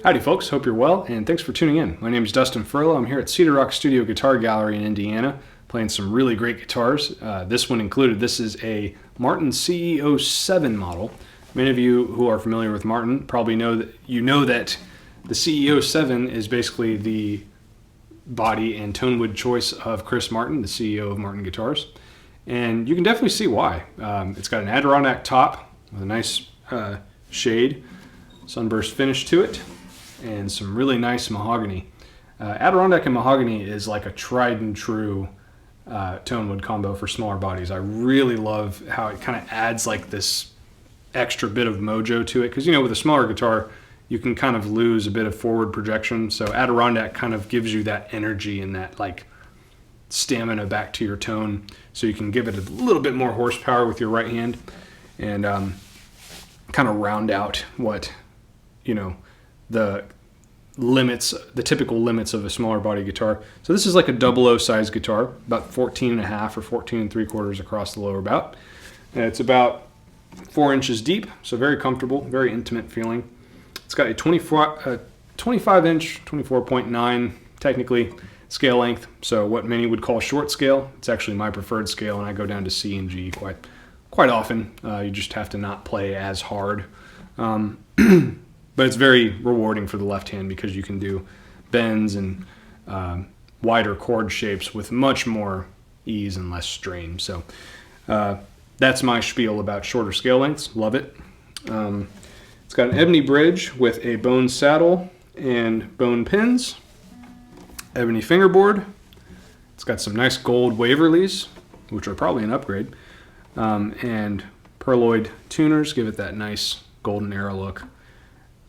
Howdy folks, hope you're well, and thanks for tuning in. My name is Dustin Furlow. I'm here at Cedar Studio Guitar Gallery in Indiana, playing some really great guitars. This one included. This is a Martin CEO-7 model. Many of you who are familiar with Martin probably know that the CEO-7 is basically the body and tone wood choice of Chris Martin, the CEO of Martin Guitars. And you can definitely see why. It's got an Adirondack top with a nice shade, sunburst finish to it, and some really nice mahogany. Adirondack and Mahogany is like a tried and true tone wood combo for smaller bodies. I really love how it kind of adds like this extra bit of mojo to it, because with a smaller guitar you can kind of lose a bit of forward projection. So Adirondack kind of gives you that energy and that like stamina back to your tone, so you can give it a little bit more horsepower with your right hand and kind of round out what the typical limits of a smaller body guitar. So this is like a 00 size guitar, about 14.5 or 14 3/4 across the lower bout. And it's about 4 inches deep, so very comfortable, very intimate feeling. It's got a 25 inch, 24.9 technically scale length, so what many would call short scale. It's actually my preferred scale, and I go down to C and G quite often. You just have to not play as hard. But it's very rewarding for the left hand because you can do bends and wider chord shapes with much more ease and less strain. So that's my spiel about shorter scale lengths. Love it. It's got an ebony bridge with a bone saddle and bone pins, ebony fingerboard. It's got some nice gold Waverleys, which are probably an upgrade, and pearloid tuners give it that nice golden arrow look.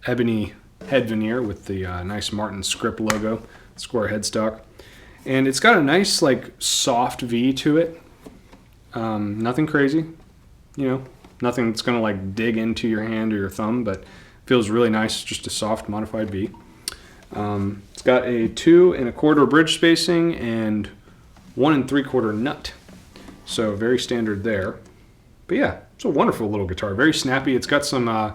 Ebony head veneer with the nice Martin script logo, square headstock, and it's got a nice like soft V to it. Nothing crazy, nothing that's gonna like dig into your hand or your thumb, but feels really nice, just a soft modified V. It's got a 2 1/4 bridge spacing and 1 3/4 nut, so very standard there. But yeah, it's a wonderful little guitar, very snappy. It's got some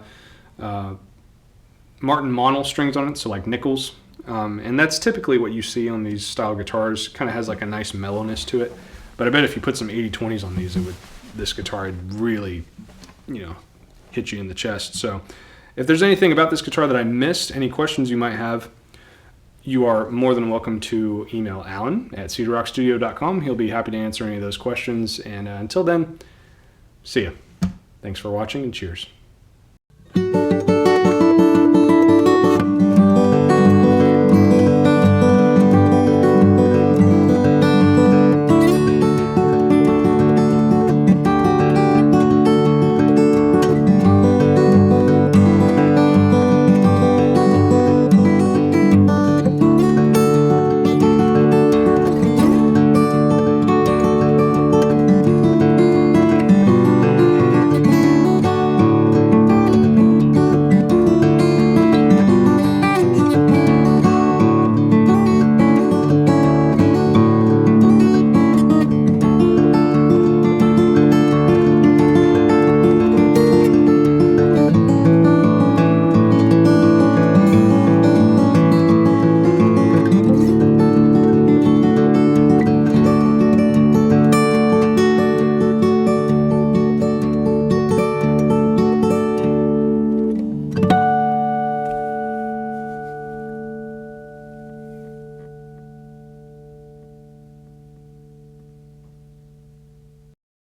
Martin mono strings on it, so like nickels, and that's typically what you see on these style guitars. Kind of has like a nice mellowness to it, but I bet if you put some 80/20s on these, this guitar would really hit you in the chest. So if there's anything about this guitar that I missed, any questions you might have, you are more than welcome to email Alan at cedarrockstudio.com. He'll be happy to answer any of those questions, and until then, see ya. Thanks for watching, and cheers.